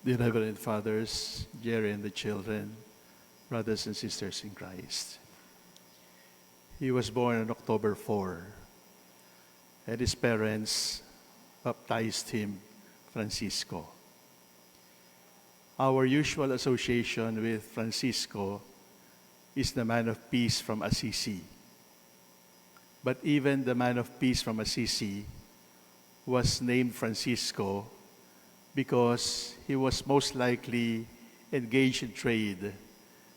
Dear Reverend Fathers, Jerry and the children, brothers and sisters in Christ. He was born on October 4, and his parents baptized him Francisco. Our usual association with Francisco is the man of peace from Assisi. But even the man of peace from Assisi was named Francisco because he was most likely engaged in trade.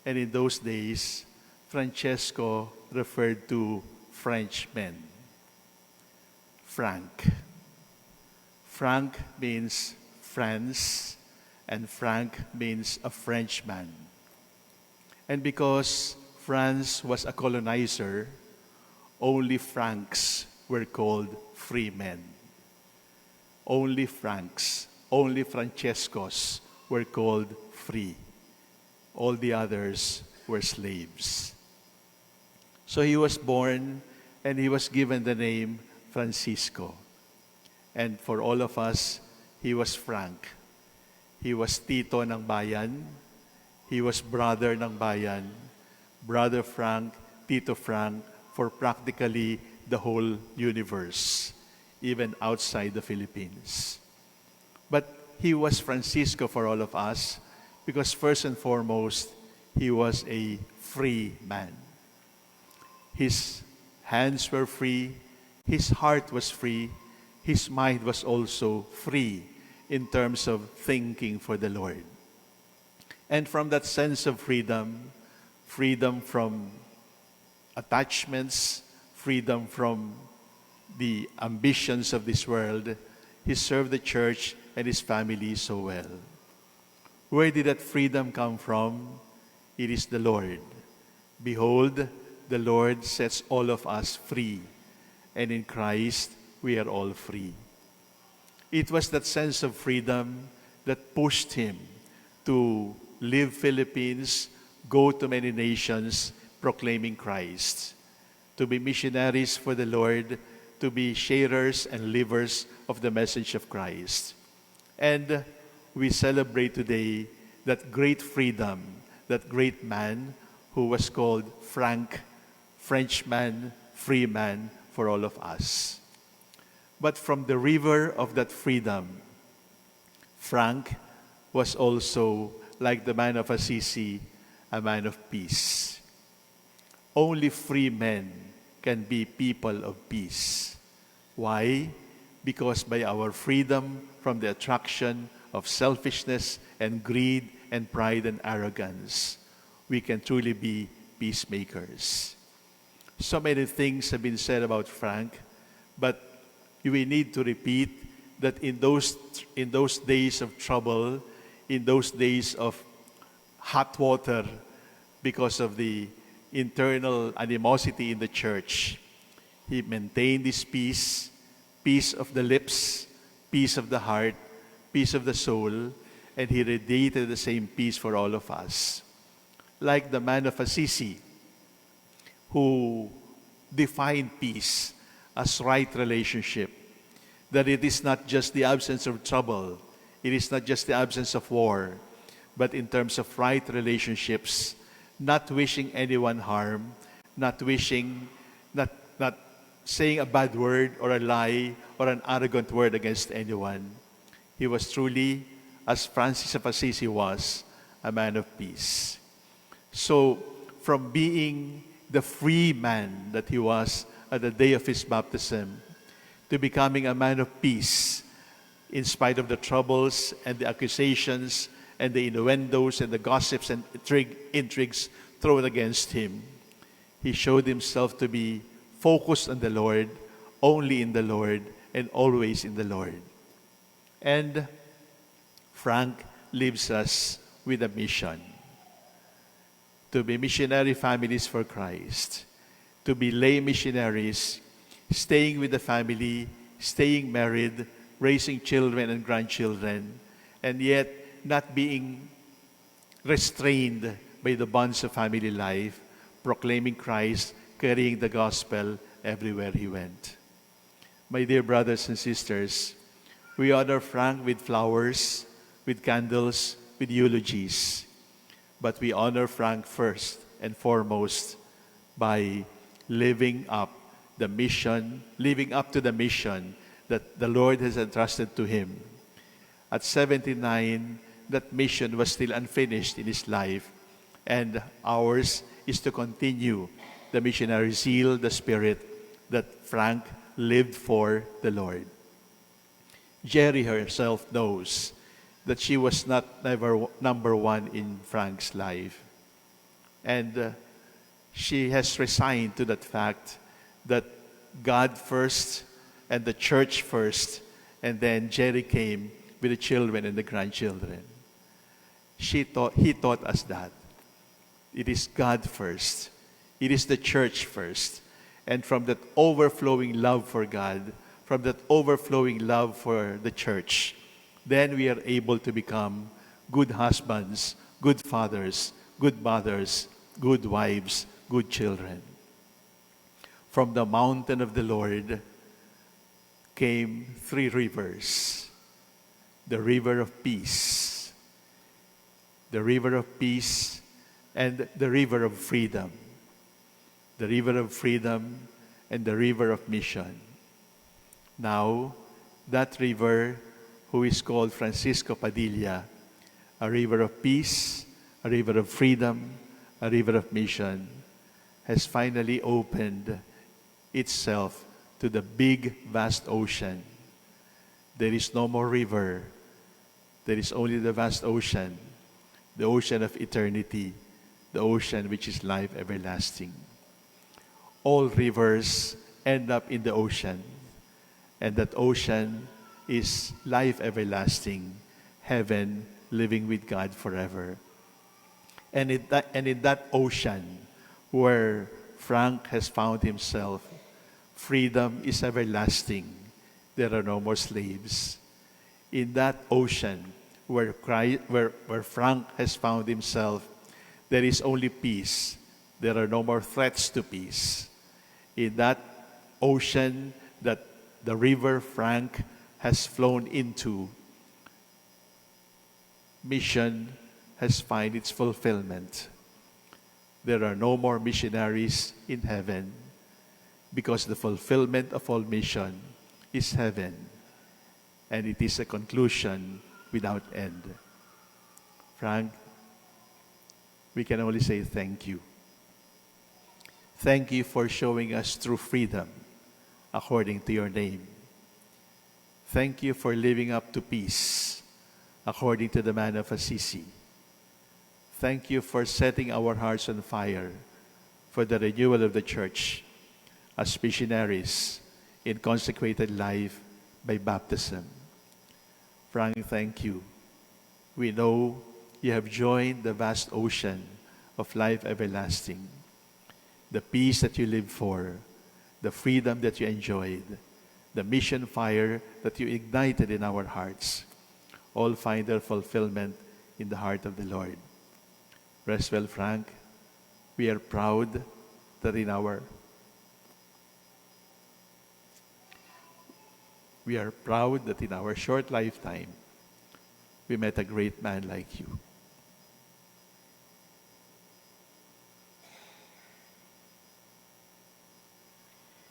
And in those days, Francesco referred to Frenchmen. Frank. Frank means France, and Frank means a Frenchman. And because France was a colonizer, only Franks were called free men. Only Franks, only Francescos were called free. All the others were slaves. So he was born and he was given the name Francisco. And for all of us, he was Frank. He was Tito ng Bayan. He was brother ng Bayan. Brother Frank, Tito Frank, for practically the whole universe, even outside the Philippines. But he was Francisco for all of us because first and foremost, he was a free man. His hands were free, his heart was free, his mind was also free in terms of thinking for the Lord. And from that sense of freedom, freedom from attachments, freedom from the ambitions of this world, he served the church and his family so well. Where did that freedom come from? It is the Lord. Behold, the Lord sets all of us free, and in Christ we are all free. It was that sense of freedom that pushed him to leave Philippines, go to many nations, proclaiming Christ, to be missionaries for the Lord, to be sharers and livers of the message of Christ. And we celebrate today that great freedom, that great man who was called Frank, Frenchman, free man for all of us. But from the river of that freedom, Frank was also, like the man of Assisi, a man of peace. Only free men can be people of peace. Why? Because by our freedom from the attraction of selfishness and greed and pride and arrogance, we can truly be peacemakers. So many things have been said about Frank, but we need to repeat that in those days of trouble, in those days of hot water because of the internal animosity in the church, he maintained this peace, peace of the lips, peace of the heart, peace of the soul, and he radiated the same peace for all of us. Like the man of Assisi, who defined peace as right relationship, that it is not just the absence of trouble, it is not just the absence of war, but in terms of right relationships, not wishing anyone harm, not saying a bad word or a lie or an arrogant word against anyone. He was truly, as Francis of Assisi was, a man of peace. So, from being the free man that he was at the day of his baptism, to becoming a man of peace, in spite of the troubles and the accusations and the innuendos and the gossips and intrigues thrown against him, he showed himself to be focused on the Lord, only in the Lord, and always in the Lord. And Frank leaves us with a mission: to be missionary families for Christ, to be lay missionaries, staying with the family, staying married, raising children and grandchildren, and yet not being restrained by the bonds of family life, proclaiming Christ, carrying the gospel everywhere he went. My dear brothers and sisters, we honor Frank with flowers, with candles, with eulogies. But we honor Frank first and foremost by living up to the mission that the Lord has entrusted to him. At 79, that mission was still unfinished in his life, and ours is to continue the missionary zeal, the spirit that Frank lived for the Lord. Jerry herself knows that she was never number one in Frank's life. And she has resigned to that fact that God first and the church first, and then Jerry came with the children and the grandchildren. He taught us that. It is God first. It is the church first. And from that overflowing love for God, from that overflowing love for the church, then we are able to become good husbands, good fathers, good mothers, good wives, good children. From the mountain of the Lord came 3 rivers. The river of peace, the river of peace, and the river of freedom. The river of freedom and the river of mission. Now, that river, who is called Francisco Padilla, a river of peace, a river of freedom, a river of mission, has finally opened itself to the big, vast ocean. There is no more river. There is only the vast ocean, the ocean of eternity, the ocean which is life everlasting. All rivers end up in the ocean, and that ocean is life everlasting, heaven, living with God forever. And in that ocean where Frank has found himself, freedom is everlasting. There are no more slaves. In that ocean where Frank has found himself, there is only peace. There are no more threats to peace. In that ocean that the river Frank has flown into, mission has found its fulfillment. There are no more missionaries in heaven, because the fulfillment of all mission is heaven, and it is a conclusion without end. Frank, we can only say thank you. Thank you for showing us true freedom according to your name. Thank you for living up to peace according to the man of Assisi. Thank you for setting our hearts on fire for the renewal of the church as missionaries in consecrated life by baptism. Frank, thank you. We know you have joined the vast ocean of life everlasting. The peace that you live for, the freedom that you enjoyed, the mission fire that you ignited in our hearts, all find their fulfillment in the heart of the Lord. Rest well, Frank. We are proud that in our short lifetime, we met a great man like you.